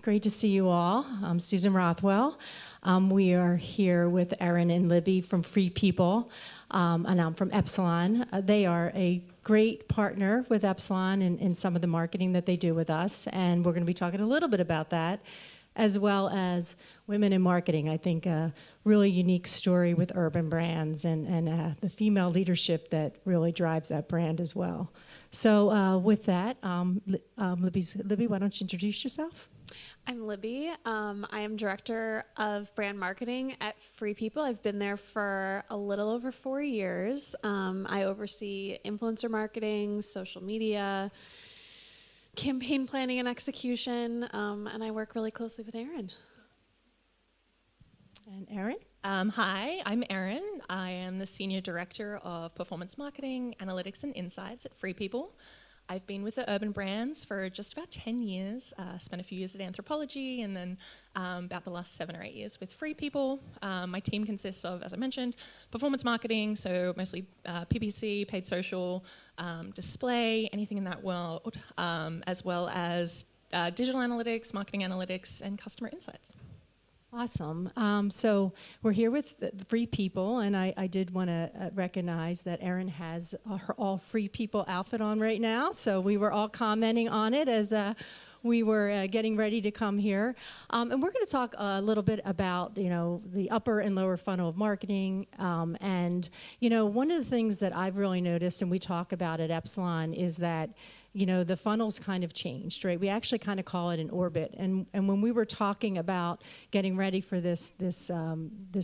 Great to see you all. I'm Susan Rothwell. We are here with Erin and Libby from Free People, and I'm from Epsilon. They are a great partner with Epsilon in some of the marketing that they do with us, and we're going to be talking a little bit about that, as well as women in marketing. I think a really unique story with urban brands and the female leadership that really drives that brand as well. So with that, Libby, why don't you introduce yourself? I'm Libby. I am Director of Brand Marketing at Free People. I've been there for a little over 4 years. I oversee influencer marketing, social media, campaign planning and execution, and I work really closely with Erin. And Erin? Hi, I'm Erin. I am the Senior Director of Performance Marketing, Analytics and Insights at Free People. I've been with the Urban Brands for just about 10 years, spent a few years at Anthropology, and then about the last 7 or 8 years with Free People. My team consists of, as I mentioned, performance marketing, so mostly PPC, paid social, display, anything in that world, as well as digital analytics, marketing analytics, and customer insights. Awesome. So we're here with the Free People, and I did want to recognize that Erin has her all Free People outfit on right now. So we were all commenting on it as we were getting ready to come here. And we're going to talk a little bit about, the upper and lower funnel of marketing. And, one of the things that I've really noticed, and we talk about at Epsilon, is that the funnel's kind of changed, right? We actually kind of call it an orbit. And when we were talking about getting ready for this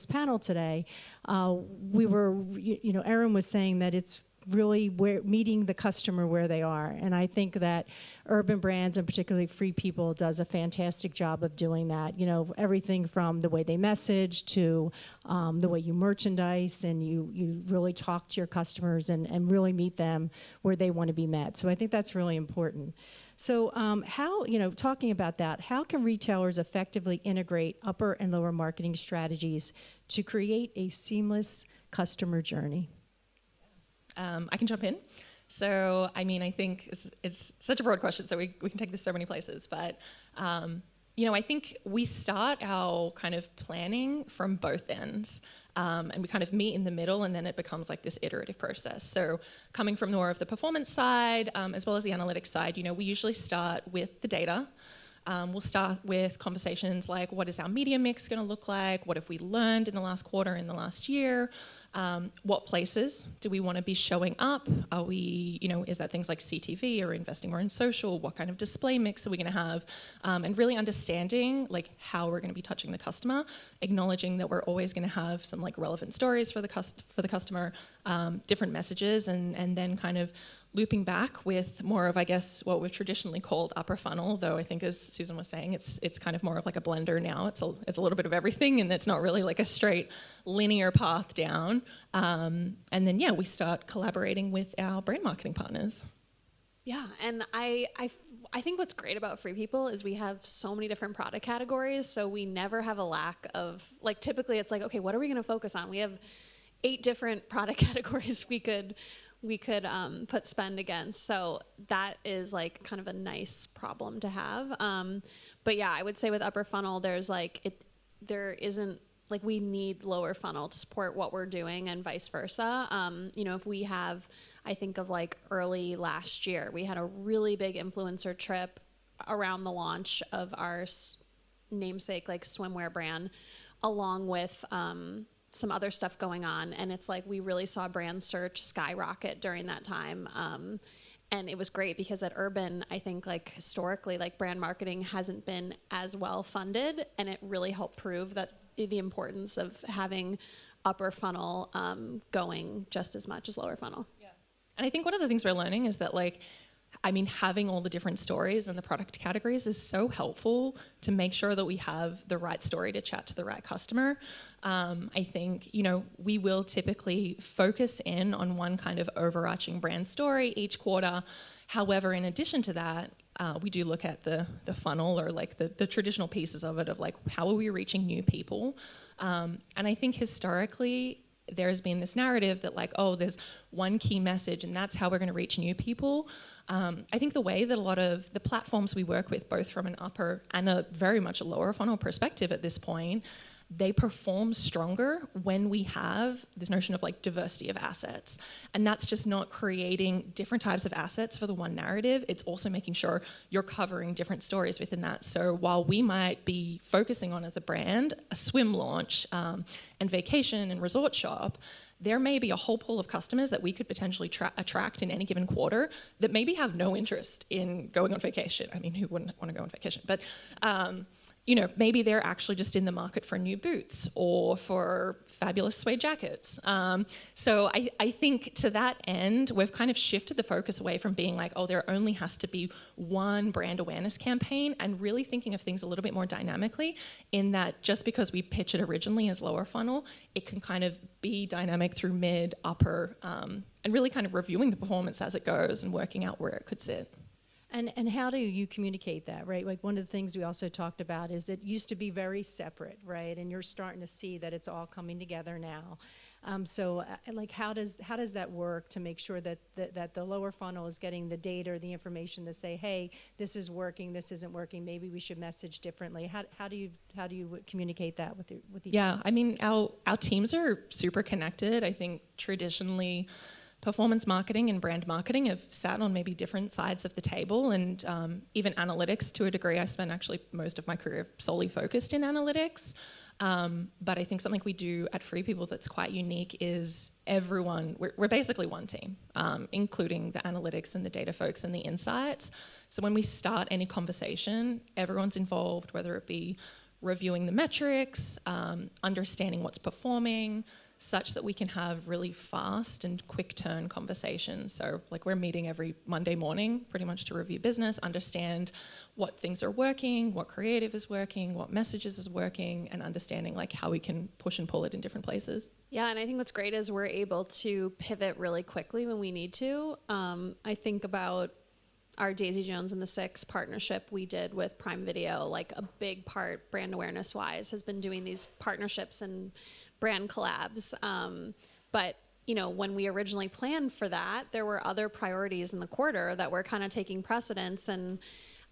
panel today, Erin was saying that it's really meeting the customer where they are. And I think that Urban Brands, and particularly Free People, does a fantastic job of doing that. Everything from the way they message to the way you merchandise, and you really talk to your customers and really meet them where they want to be met. So I think that's really important. So talking about that, how can retailers effectively integrate upper and lower marketing strategies to create a seamless customer journey? I can jump in. So, I think it's such a broad question, so we can take this so many places. But, I think we start our kind of planning from both ends, and we kind of meet in the middle, and then it becomes like this iterative process. So coming from more of the performance side, as well as the analytics side, we usually start with the data. We'll start with conversations like, what is our media mix going to look like? What have we learned in the last quarter, in the last year? What places do we want to be showing up? Are we, is that things like CTV, or investing more in social? What kind of display mix are we going to have? And really understanding like how we're going to be touching the customer, acknowledging that we're always going to have some like relevant stories for the customer, different messages, and then kind of looping back with more of, I guess, what we've traditionally called upper funnel, though I think, as Susan was saying, it's kind of more of like a blender now. It's a little bit of everything, and it's not really like a straight linear path down. And then, we start collaborating with our brand marketing partners. Yeah, and I think what's great about Free People is we have so many different product categories, so we never have a lack of, like, typically it's like, okay, what are we going to focus on? We have 8 different product categories we could put spend against. So that is like kind of a nice problem to have. But yeah, I would say with upper funnel, there isn't like, we need lower funnel to support what we're doing, and vice versa. If we have, I think of like early last year, we had a really big influencer trip around the launch of our namesake like swimwear brand, along with some other stuff going on, and it's like we really saw brand search skyrocket during that time, and it was great because at Urban, I think like historically, like brand marketing hasn't been as well funded, and it really helped prove that the importance of having upper funnel going just as much as lower funnel. Yeah, and I think one of the things we're learning is that having all the different stories and the product categories is so helpful to make sure that we have the right story to chat to the right customer. I think, we will typically focus in on one kind of overarching brand story each quarter. However, in addition to that, we do look at the funnel, or like the traditional pieces of it, of like, how are we reaching new people? And I think historically, there's been this narrative that like, oh, there's one key message and that's how we're going to reach new people. I think the way that a lot of the platforms we work with, both from an upper and a very much a lower funnel perspective at this point, they perform stronger when we have this notion of like diversity of assets. And that's just not creating different types of assets for the one narrative. It's also making sure you're covering different stories within that. So while we might be focusing on as a brand, a swim launch and vacation and resort shop, there may be a whole pool of customers that we could potentially attract in any given quarter that maybe have no interest in going on vacation. I mean, who wouldn't want to go on vacation? But maybe they're actually just in the market for new boots or for fabulous suede jackets. So I think to that end, we've kind of shifted the focus away from being like, oh, there only has to be one brand awareness campaign, and really thinking of things a little bit more dynamically, in that just because we pitch it originally as lower funnel, it can kind of be dynamic through mid, upper, and really kind of reviewing the performance as it goes and working out where it could sit. And how do you communicate that, right? Like one of the things we also talked about is it used to be very separate, right? And you're starting to see that it's all coming together now. Like how does that work to make sure that the lower funnel is getting the data or the information to say, hey, this is working, this isn't working, maybe we should message differently? How do you communicate that with each Yeah, I mean, our teams are super connected. I think traditionally performance marketing and brand marketing have sat on maybe different sides of the table, and even analytics to a degree. I spent actually most of my career solely focused in analytics. But I think something we do at Free People that's quite unique is we're basically one team, including the analytics and the data folks and the insights. So when we start any conversation, everyone's involved, whether it be reviewing the metrics, understanding what's performing, such that we can have really fast and quick turn conversations. So like we're meeting every Monday morning pretty much to review business, understand what things are working, what creative is working, what messages is working, and understanding like how we can push and pull it in different places. Yeah, and I think what's great is we're able to pivot really quickly when we need to. I think about our Daisy Jones and the Six partnership we did with Prime Video. Like a big part, brand awareness wise, has been doing these partnerships and brand collabs. But when we originally planned for that, there were other priorities in the quarter that were kind of taking precedence. And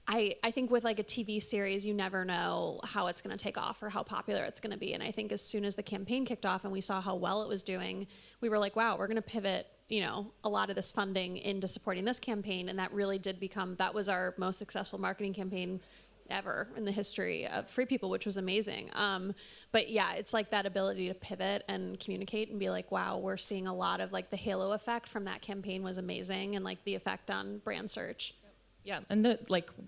I think with like a TV series, you never know how it's going to take off or how popular it's going to be. And I think as soon as the campaign kicked off and we saw how well it was doing, we were like, wow, we're going to pivot a lot of this funding into supporting this campaign. And that really did that was our most successful marketing campaign ever in the history of Free People, which was amazing. But yeah, it's like that ability to pivot and communicate and be like, wow, we're seeing a lot of like the halo effect from that campaign was amazing, and like the effect on brand search. Yeah, and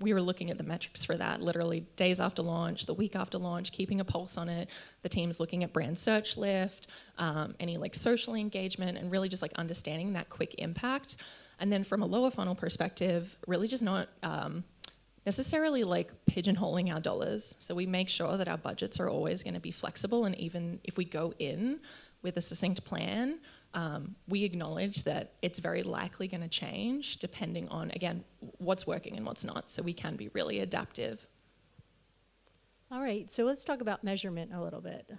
we were looking at the metrics for that literally days after launch, the week after launch, keeping a pulse on it. The team's looking at brand search lift, any like social engagement, and really just like understanding that quick impact. And then from a lower funnel perspective, really just not necessarily like pigeonholing our dollars. So we make sure that our budgets are always going to be flexible, and even if we go in with a succinct plan, we acknowledge that it's very likely going to change depending on, again, what's working and what's not. So we can be really adaptive. All right, so let's talk about measurement a little bit.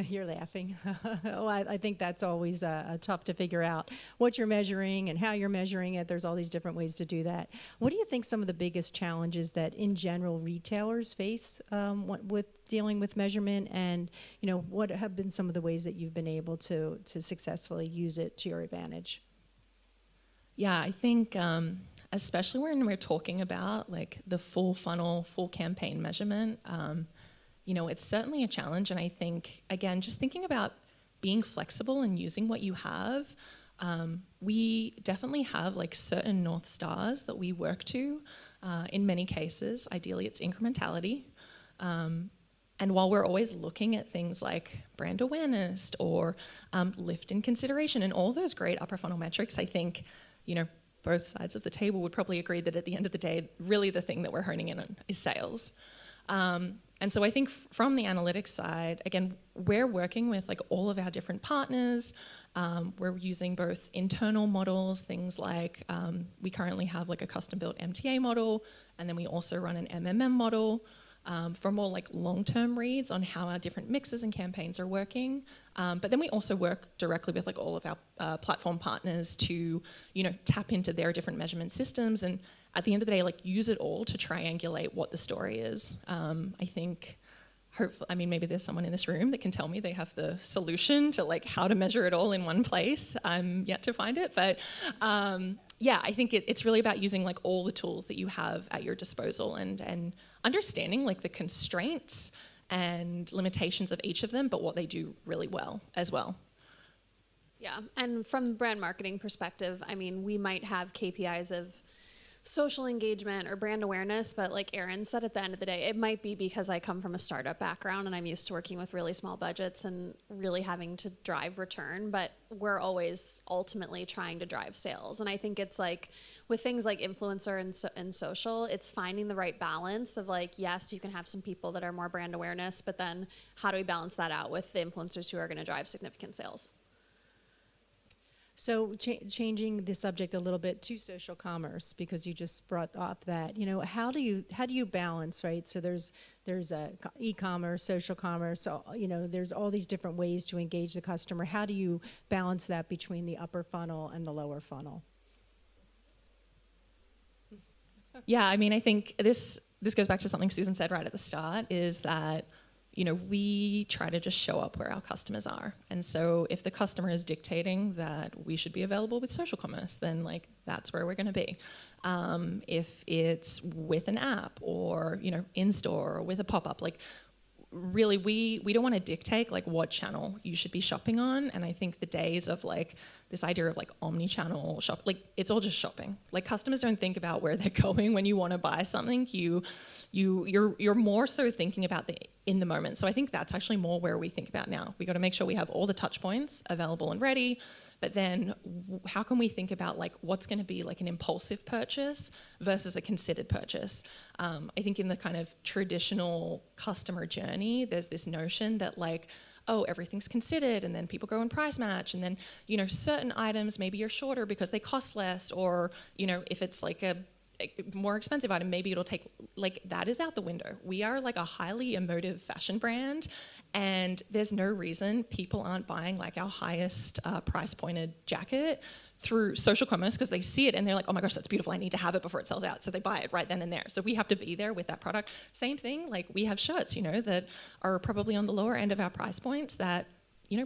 You're laughing. I think that's always tough to figure out what you're measuring and how you're measuring it. There's all these different ways to do that. What do you think some of the biggest challenges that in general retailers face with dealing with measurement, and what have been some of the ways that you've been able to successfully use it to your advantage? Yeah, I think especially when we're talking about like the full funnel, full campaign measurement, it's certainly a challenge. And I think, again, just thinking about being flexible and using what you have, we definitely have like certain North Stars that we work to. In many cases, ideally it's incrementality. And while we're always looking at things like brand awareness or lift in consideration and all those great upper funnel metrics, I think, both sides of the table would probably agree that at the end of the day, really the thing that we're honing in on is sales. And so I think from the analytics side, again, we're working with like all of our different partners. We're using both internal models, things like we currently have like a custom built MTA model, and then we also run an MMM model. for more like long-term reads on how our different mixes and campaigns are working. But then we also work directly with like all of our platform partners to, tap into their different measurement systems, and at the end of the day, like use it all to triangulate what the story is. I think, hopefully, maybe there's someone in this room that can tell me they have the solution to like how to measure it all in one place. I'm yet to find it, but I think it's really about using like all the tools that you have at your disposal and understanding like the constraints and limitations of each of them, but what they do really well as well. Yeah, and from brand marketing perspective, we might have KPIs of social engagement or brand awareness, but like Erin said, at the end of the day, it might be because I come from a startup background and I'm used to working with really small budgets and really having to drive return, but we're always ultimately trying to drive sales. And I think it's like with things like influencer and social, it's finding the right balance of like, yes, you can have some people that are more brand awareness, but then how do we balance that out with the influencers who are going to drive significant sales? So changing the subject a little bit to social commerce, because you just brought up that, how do you balance, right? So there's e-commerce, social commerce, so, there's all these different ways to engage the customer. How do you balance that between the upper funnel and the lower funnel? Yeah, I think this goes back to something Susan said right at the start, is that we try to just show up where our customers are. And so if the customer is dictating that we should be available with social commerce, then like that's where we're going to be. If it's with an app or, in store or with a pop-up, like really we don't want to dictate like what channel you should be shopping on. And I think the days of like this idea of like omni-channel shop, like it's all just shopping. Like customers don't think about where they're going when you want to buy something. You're more so thinking about the in the moment. So I think that's actually more where we think about now. We got to make sure we have all the touch points available and ready, but then how can we think about like what's going to be like an impulsive purchase versus a considered purchase? I think in the kind of traditional customer journey, there's this notion that like, oh, everything's considered, and then people go and price match, and then, certain items maybe are shorter because they cost less, or, if it's like a more expensive item, maybe it'll take, like, that is out the window. We are like a highly emotive fashion brand, and there's no reason people aren't buying like our highest price pointed jacket through social commerce because they see it and they're like, oh my gosh, that's beautiful, I need to have it before it sells out. So they buy it right then and there. So we have to be there with that product. Same thing, like we have shirts, that are probably on the lower end of our price points that,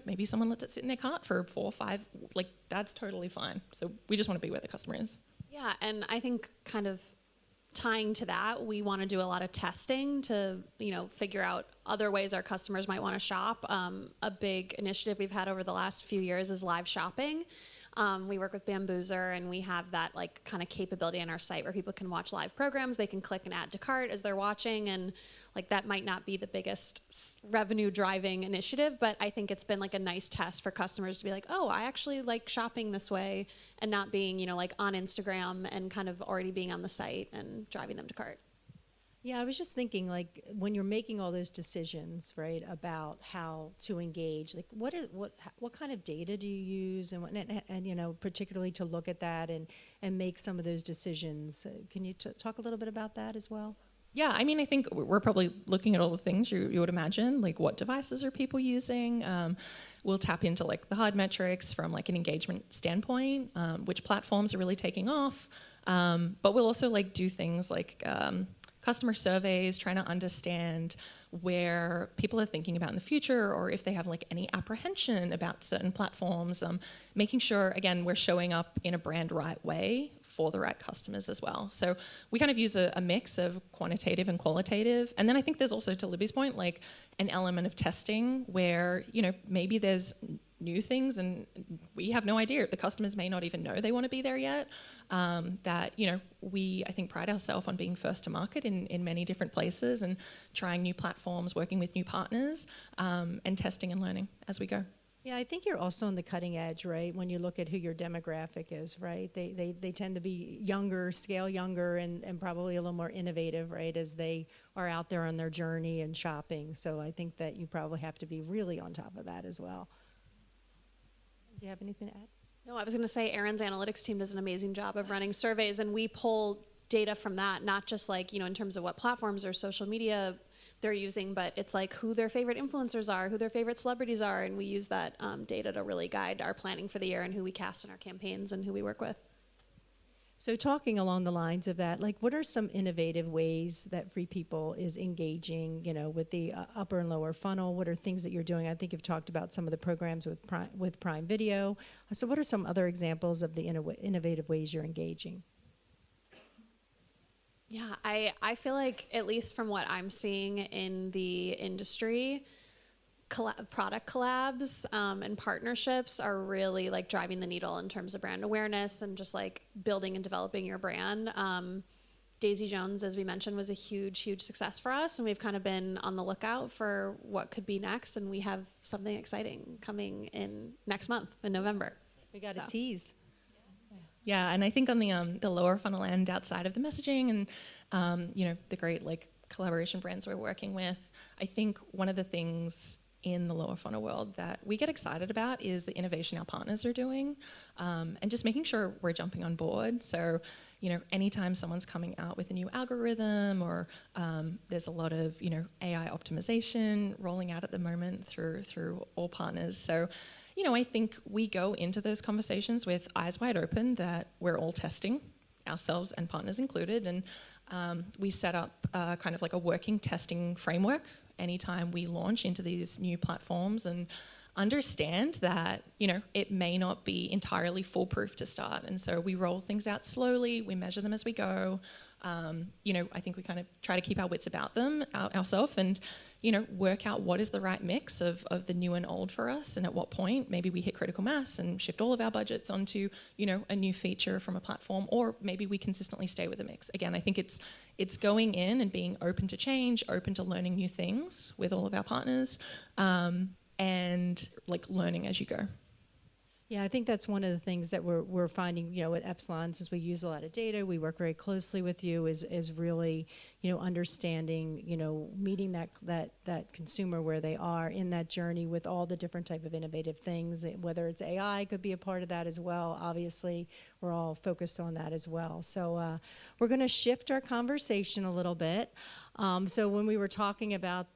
maybe someone lets it sit in their cart for 4 or 5, like that's totally fine. So we just want to be where the customer is. Yeah, and I think kind of tying to that, we want to do a lot of testing to, figure out other ways our customers might want to shop. A big initiative we've had over the last few years is live shopping. We work with Bamboozer, and we have that like kind of capability on our site where people can watch live programs. They can click and add to cart as they're watching, and like that might not be the biggest revenue driving initiative, but I think it's been like a nice test for customers to be like, oh, I actually like shopping this way, and not being, like on Instagram and kind of already being on the site and driving them to cart. Yeah, I was just thinking, like, when you're making all those decisions, right, about how to engage, like, what kind of data do you use, and particularly to look at that and make some of those decisions? Can you talk a little bit about that as well? Yeah, I think we're probably looking at all the things you would imagine, like what devices are people using. We'll tap into like the hard metrics from like an engagement standpoint, which platforms are really taking off. But we'll also like do things like customer surveys, trying to understand where people are thinking about in the future, or if they have like any apprehension about certain platforms, making sure, again, we're showing up in a brand right way for the right customers as well. So we kind of use a mix of quantitative and qualitative. And then I think there's also, to Libby's point, like an element of testing where, maybe there's new things and we have no idea. The customers may not even know they want to be there yet. We, I think, pride ourselves on being first to market in many different places and trying new platforms, working with new partners, and testing and learning as we go. Yeah, I think you're also on the cutting edge, right? When you look at who your demographic is, right? They tend to be younger, scale younger, and probably a little more innovative, right? As they are out there on their journey and shopping. So I think that you probably have to be really on top of that as well. Do you have anything to add? No, I was going to say Erin's analytics team does an amazing job of running surveys, and we pull data from that, not just like, in terms of what platforms or social media they're using, but it's like who their favorite influencers are, who their favorite celebrities are, and we use that data to really guide our planning for the year and who we cast in our campaigns and who we work with. So talking along the lines of that, like what are some innovative ways that Free People is engaging, with the upper and lower funnel? What are things that you're doing? I think you've talked about some of the programs with Prime Video. So what are some other examples of the innovative ways you're engaging? Yeah, I feel like, at least from what I'm seeing in the industry, product collabs and partnerships are really like driving the needle in terms of brand awareness and just like building and developing your brand. Daisy Jones, as we mentioned, was a huge success for us, and we've kind of been on the lookout for what could be next, and we have something exciting coming in next month in November. We got a tease. Yeah, and I think on the lower funnel end, outside of the messaging and the great like collaboration brands we're working with, I think one of the things in the lower funnel world that we get excited about is the innovation our partners are doing, and just making sure we're jumping on board. So, anytime someone's coming out with a new algorithm, or there's a lot of AI optimization rolling out at the moment through all partners. So, I think we go into those conversations with eyes wide open that we're all testing, ourselves and partners included, and we set up kind of like a working testing framework anytime we launch into these new platforms, and understand that, it may not be entirely foolproof to start. And so we roll things out slowly, we measure them as we go. I think we kind of try to keep our wits about them ourselves, and, work out what is the right mix of the new and old for us, and at what point maybe we hit critical mass and shift all of our budgets onto, a new feature from a platform, or maybe we consistently stay with the mix. Again, I think it's going in and being open to change, open to learning new things with all of our partners, and like learning as you go. Yeah, I think that's one of the things that we're finding, at Epsilon, since we use a lot of data, we work very closely with you, is really, understanding, meeting that consumer where they are in that journey with all the different type of innovative things, whether it's AI could be a part of that as well. Obviously, we're all focused on that as well. So we're going to shift our conversation a little bit. So when we were talking about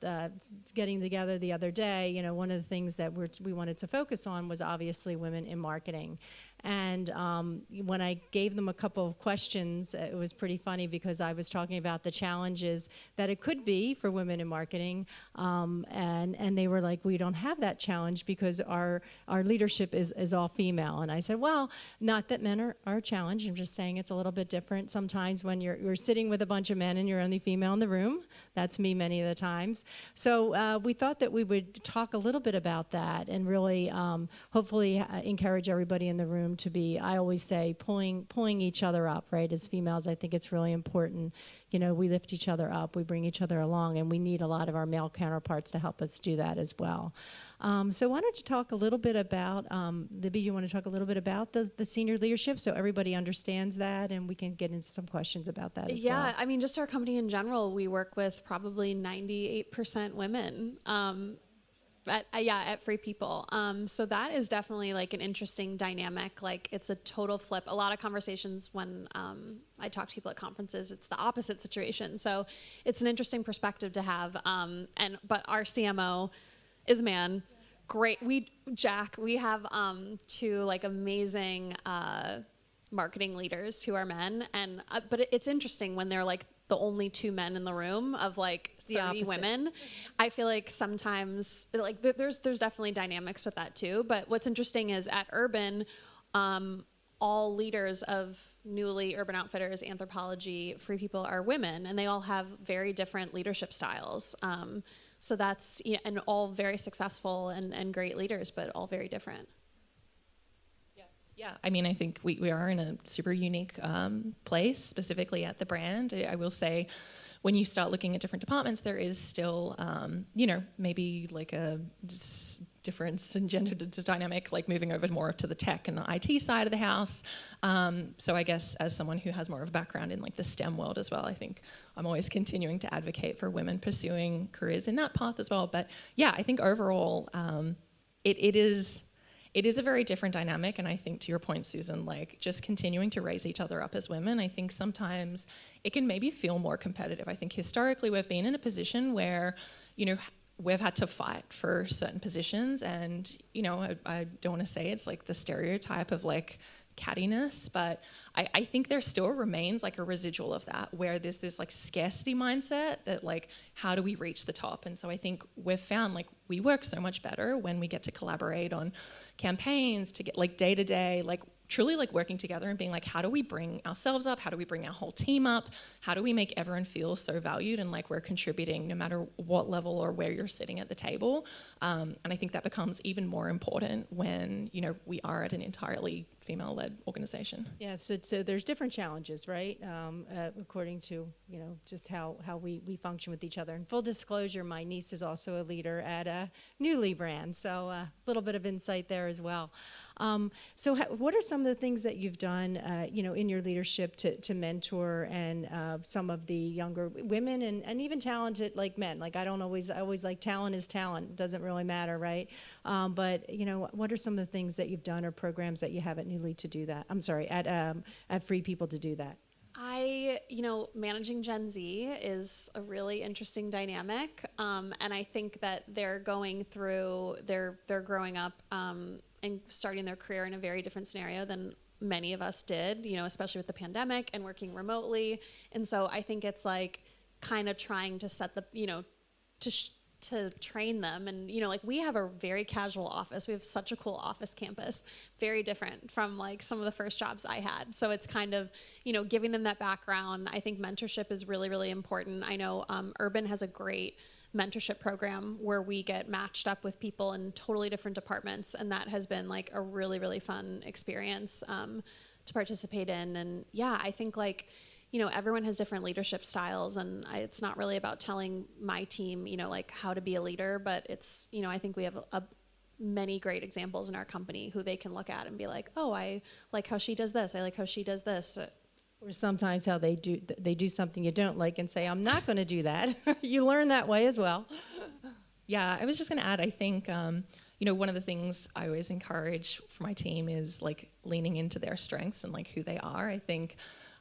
getting together the other day, one of the things that we wanted to focus on was obviously women in marketing. And when I gave them a couple of questions, it was pretty funny because I was talking about the challenges that it could be for women in marketing. And they were like, we don't have that challenge because our leadership is all female. And I said, well, not that men are challenged. I'm just saying it's a little bit different sometimes when you're sitting with a bunch of men and you're only female in the room. That's me many of the times. So we thought that we would talk a little bit about that and really hopefully encourage everybody in the room to be, I always say, pulling each other up, right? As females, I think it's really important. We lift each other up, we bring each other along, and we need a lot of our male counterparts to help us do that as well. So why don't you talk a little bit about, Libby, you want to talk a little bit about the senior leadership so everybody understands that, and we can get into some questions about that as well. Yeah, I mean, just our company in general, we work with probably 98% women. At Free People. So that is definitely like an interesting dynamic. Like it's a total flip. A lot of conversations when I talk to people at conferences, it's the opposite situation. So it's an interesting perspective to have. But our CMO is a man. Great. We have two like amazing marketing leaders who are men. And but it's interesting when they're like the only two men in the room of like 30 women. I feel like sometimes like there's definitely dynamics with that too. But what's interesting is at Urban, all leaders of Newly, Urban Outfitters, Anthropologie, Free People are women, and they all have very different leadership styles. So that's, and all very successful and great leaders, but all very different. Yeah, I mean, I think we are in a super unique place, specifically at the brand. I will say, when you start looking at different departments, there is still, maybe like a difference in gender dynamic, like moving over more to the tech and the IT side of the house. So I guess as someone who has more of a background in like the STEM world as well, I think I'm always continuing to advocate for women pursuing careers in that path as well. But yeah, I think overall, it it is a very different dynamic. And I think to your point, Susan, like just continuing to raise each other up as women, I think sometimes it can maybe feel more competitive. I think historically we've been in a position where, we've had to fight for certain positions, and I don't want to say it's like the stereotype of like cattiness, but I think there still remains like a residual of that, where there's this like scarcity mindset that like, how do we reach the top? And so I think we've found like we work so much better when we get to collaborate on campaigns, to get like day to day, like truly like working together and being like, how do we bring ourselves up? How do we bring our whole team up? How do we make everyone feel so valued and like we're contributing no matter what level or where you're sitting at the table? And I think that becomes even more important when, we are at an entirely female-led organization. Yeah, so there's different challenges, right? According to, just how we function with each other. And full disclosure, my niece is also a leader at a Newly brand, so a little bit of insight there as well. So what are some of the things that you've done, in your leadership to mentor and some of the younger women and even talented like men? Like I always like talent is talent. It doesn't really matter, right? But what are some of the things that you've done or programs that you have at Newly to do that? I'm sorry, at Free People to do that? Managing Gen Z is a really interesting dynamic. And I think that they're going through, they're growing up and starting their career in a very different scenario than many of us did, especially with the pandemic and working remotely. And so I think it's like kind of trying to set the, to train them. And, like we have a very casual office. We have such a cool office campus, very different from like some of the first jobs I had. So it's kind of, giving them that background. I think mentorship is really, really important. I know Urban has a great mentorship program where we get matched up with people in totally different departments. And that has been like a really, really fun experience to participate in. And yeah, I think like, everyone has different leadership styles, and it's not really about telling my team, like how to be a leader, but it's, I think we have many great examples in our company who they can look at and be like, oh, I like how she does this. I like how she does this. Or sometimes how they do something you don't like and say, I'm not going to do that. You learn that way as well. Yeah, I was just going to add, I think, one of the things I always encourage for my team is like leaning into their strengths and like who they are. I think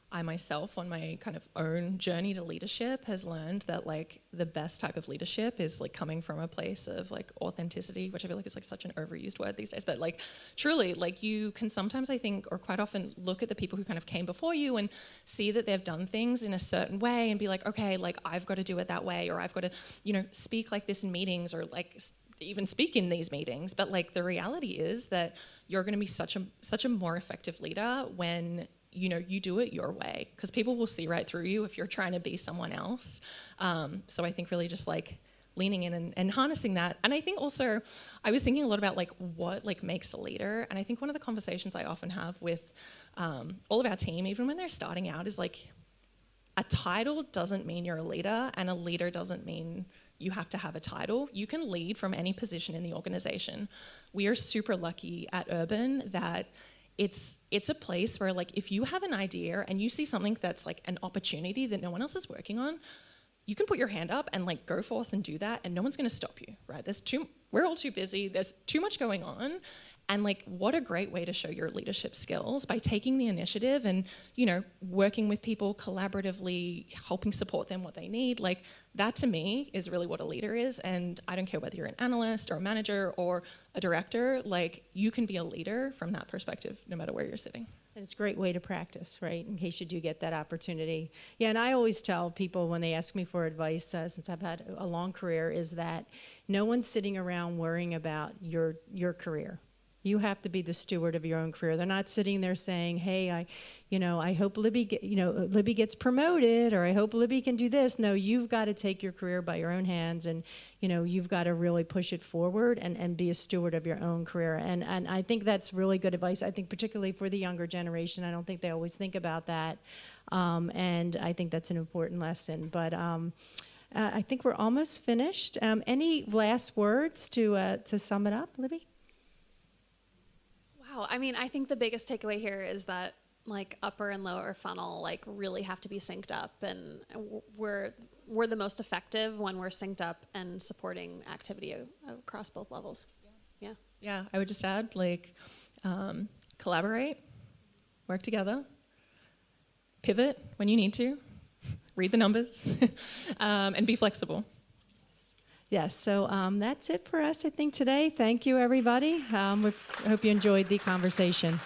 I myself on my kind of own journey to leadership has learned that like the best type of leadership is like coming from a place of like authenticity, which I feel like is like such an overused word these days, but like truly like you can sometimes I think or quite often look at the people who kind of came before you and see that they've done things in a certain way and be like, okay, like I've got to do it that way, or I've got to, speak like this in meetings, or like even speak in these meetings. But like the reality is that you're going to be such a more effective leader when you do it your way, because people will see right through you if you're trying to be someone else. So I think really just like leaning in and harnessing that. And I think also I was thinking a lot about like what like makes a leader. And I think one of the conversations I often have with all of our team, even when they're starting out, is like a title doesn't mean you're a leader, and a leader doesn't mean you have to have a title. You can lead from any position in the organization. We are super lucky at Urban that it's a place where like if you have an idea and you see something that's like an opportunity that no one else is working on, you can put your hand up and like go forth and do that, and no one's going to stop you, right? We're all too busy. There's too much going on. And like, what a great way to show your leadership skills by taking the initiative and, working with people collaboratively, helping support them what they need. Like that to me is really what a leader is. And I don't care whether you're an analyst or a manager or a director, like you can be a leader from that perspective, no matter where you're sitting. And it's a great way to practice, right, in case you do get that opportunity. Yeah, and I always tell people when they ask me for advice, since I've had a long career, is that no one's sitting around worrying about your career. You have to be the steward of your own career. They're not sitting there saying, hey, I hope Libby gets promoted, or I hope Libby can do this. No, you've got to take your career by your own hands, and you've got to really push it forward and be a steward of your own career. And I think that's really good advice. I think particularly for the younger generation, I don't think they always think about that. And I think that's an important lesson. But I think we're almost finished. Any last words to sum it up, Libby? Wow. I mean, I think the biggest takeaway here is that like upper and lower funnel like really have to be synced up, and we're the most effective when we're synced up and supporting activity across both levels. Yeah. Yeah, I would just add, like, collaborate, work together, pivot when you need to, read the numbers, and be flexible. Yes, so that's it for us, I think, today. Thank you, everybody. I hope you enjoyed the conversation.